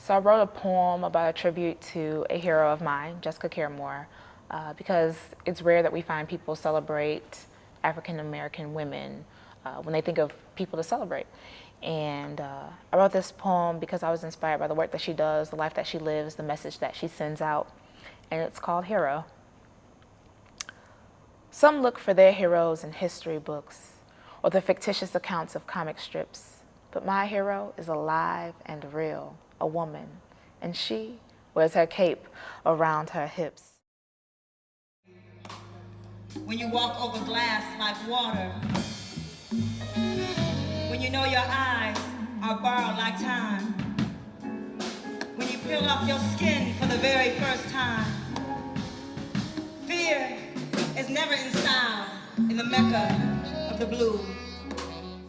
So I wrote a poem about a tribute to a hero of mine, Jessica Caramore, because it's rare that we find people celebrate African American women when they think of people to celebrate. And I wrote this poem because I was inspired by the work that she does, the life that she lives, the message that she sends out, and it's called Hero. Some look for their heroes in history books or the fictitious accounts of comic strips, but my hero is alive and real, a woman, and she wears her cape around her hips. When you walk over glass like water, when you know your eyes are borrowed like time, when you peel off your skin for the very first time, fear is never in style in the Mecca of the blue.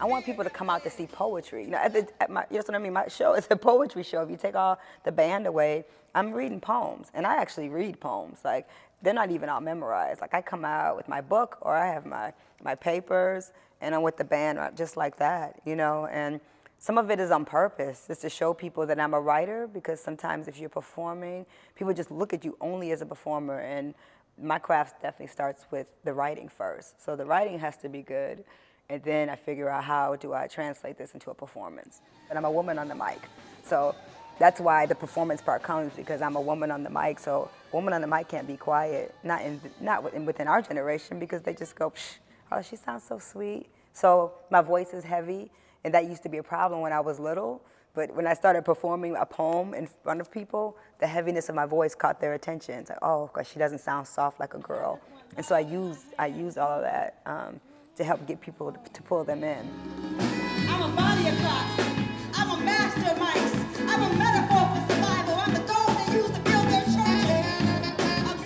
I want people to come out to see poetry. You know, you know what I mean? My show is a poetry show. If you take all the band away, I'm reading poems, and I actually read poems. Like, they're not even all memorized. Like, I come out with my book, or I have my papers, and I'm with the band just like that, you know? And some of it is on purpose. It's to show people that I'm a writer, because sometimes if you're performing, people just look at you only as a performer, and my craft definitely starts with the writing first. So the writing has to be good. And then I figure out, how do I translate this into a performance? And I'm a woman on the mic. So that's why the performance part comes, because I'm a woman on the mic. So a woman on the mic can't be quiet, not within our generation, because they just go, psh, oh, she sounds so sweet. So my voice is heavy, and that used to be a problem when I was little. But when I started performing a poem in front of people, the heaviness of my voice caught their attention. It's like, oh, because she doesn't sound soft like a girl. And so I use all of that to help get people to pull them in. I'm a body of clocks. I'm a master of mics. I'm a metaphor for survival. I'm the gold they use to build their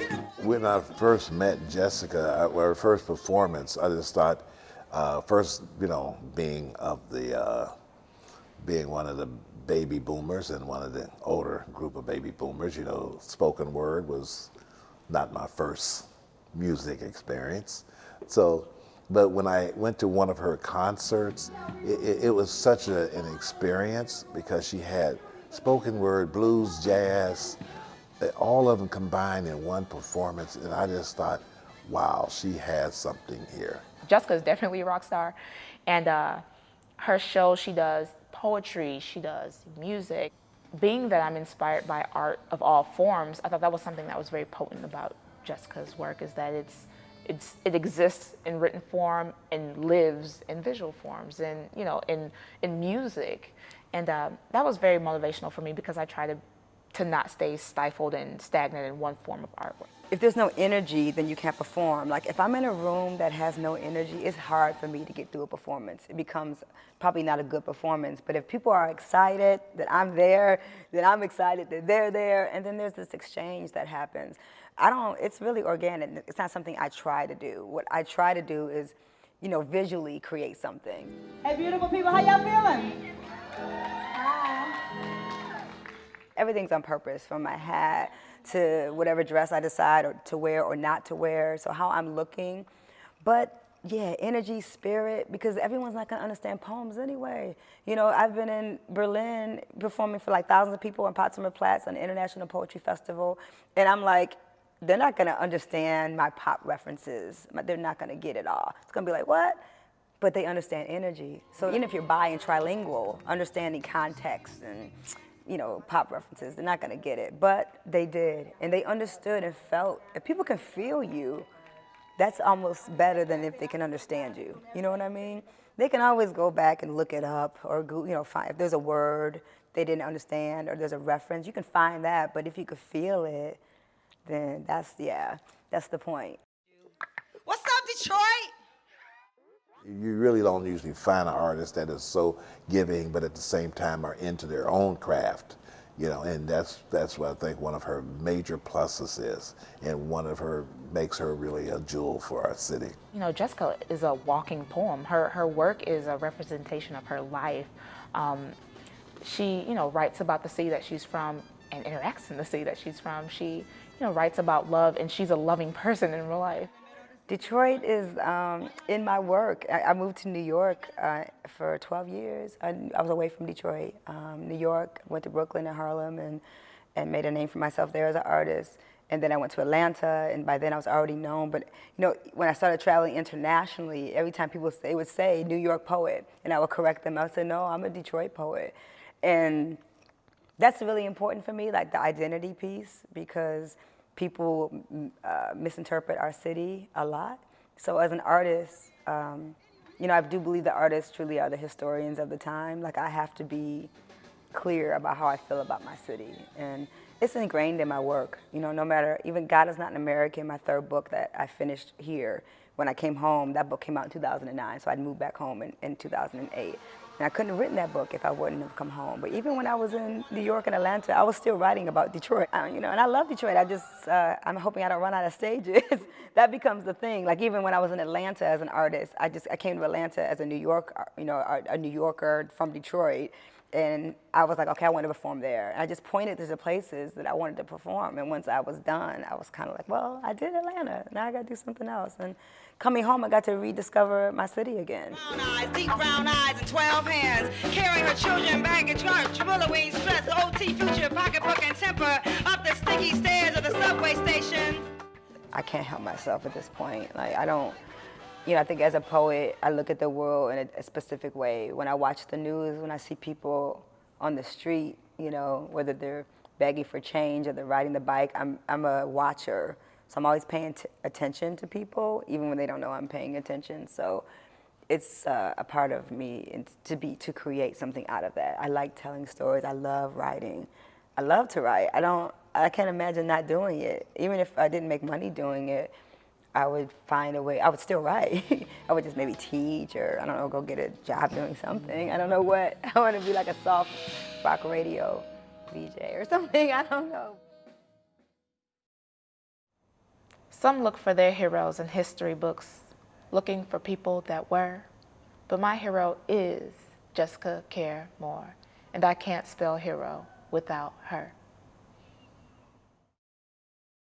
churches. When I first met Jessica, her first performance, I just thought, first, you know, being one of the baby boomers and one of the older group of baby boomers, you know, spoken word was not my first music experience. So, but when I went to one of her concerts, it was such an experience, because she had spoken word, blues, jazz, all of them combined in one performance, and I just thought, wow, she has something here. Jessica is definitely a rock star, and her show, she does poetry, she does music. Being that I'm inspired by art of all forms, I thought that was something that was very potent about Jessica's work, is that it exists in written form and lives in visual forms, and you know, in music, and that was very motivational for me, because I try to not stay stifled and stagnant in one form of artwork. If there's no energy, then you can't perform. Like, if I'm in a room that has no energy, it's hard for me to get through a performance. It becomes probably not a good performance. But if people are excited that I'm there, then I'm excited that they're there, and then there's this exchange that happens. It's really organic. It's not something I try to do. What I try to do is, you know, visually create something. Hey, beautiful people, how y'all feeling? Hi. Everything's on purpose, from my hat to whatever dress I decide to wear or not to wear, so how I'm looking. But yeah, energy, spirit, because everyone's not gonna understand poems anyway. You know, I've been in Berlin performing for like thousands of people on Potsdamer Platz on the International Poetry Festival, and I'm like, they're not gonna understand my pop references. They're not gonna get it all. It's gonna be like, what? But they understand energy. So even if you're bi and trilingual, understanding context and, you know, pop references, they're not gonna get it. But they did, and they understood and felt. If people can feel you, that's almost better than if they can understand you. You know what I mean? They can always go back and look it up, or you know, find if there's a word they didn't understand, or there's a reference, you can find that. But if you could feel it, then that's the point. What's up, Detroit? You really don't usually find an artist that is so giving, but at the same time are into their own craft, you know, and that's what I think one of her major pluses is, and makes her really a jewel for our city. You know, Jessica is a walking poem. Her work is a representation of her life. She, you know, writes about the city that she's from and interacts in the city that she's from. She, you know, writes about love, and she's a loving person in real life. Detroit is in my work. I moved to New York for 12 years. I was away from Detroit. New York, went to Brooklyn and Harlem and made a name for myself there as an artist. And then I went to Atlanta, and by then I was already known. But you know, when I started traveling internationally, every time they would say New York poet, and I would correct them. I would say, no, I'm a Detroit poet. And that's really important for me, like the identity piece, because people misinterpret our city a lot. So as an artist, you know, I do believe that artists truly are the historians of the time. Like I have to be clear about how I feel about my city. And it's ingrained in my work. You know, no matter, even God Is Not an American, my third book that I finished here, when I came home, that book came out in 2009, so I'd moved back home in 2008. And I couldn't have written that book if I wouldn't have come home. But even when I was in New York and Atlanta, I was still writing about Detroit. You know, and I love Detroit. I'm hoping I don't run out of stages. That becomes the thing. Like even when I was in Atlanta as an artist, I came to Atlanta as a New Yorker from Detroit. And I was like, okay, I want to perform there. And I just pointed to the places that I wanted to perform. And once I was done, I was kind of like, well, I did Atlanta. Now I got to do something else. And coming home, I got to rediscover my city again. Brown eyes, deep brown eyes, and 12 hands, carrying her children baggage, charge, Willowing, stress, OT, future, pocketbook, and temper, up the sticky stairs of the subway station. I can't help myself at this point. Like, I don't, you know, I think as a poet, I look at the world in a specific way. When I watch the news, when I see people on the street, you know, whether they're begging for change or they're riding the bike, I'm a watcher. So I'm always paying attention to people, even when they don't know I'm paying attention. So it's a part of me to create something out of that. I like telling stories. I love writing. I love to write. I can't imagine not doing it. Even if I didn't make money doing it, I would find a way. I would still write. I would just maybe teach or, I don't know, go get a job doing something. I don't know what. I want to be like a soft rock radio VJ or something. I don't know. Some look for their heroes in history books, looking for people that were. But my hero is Jessica Care Moore, and I can't spell hero without her.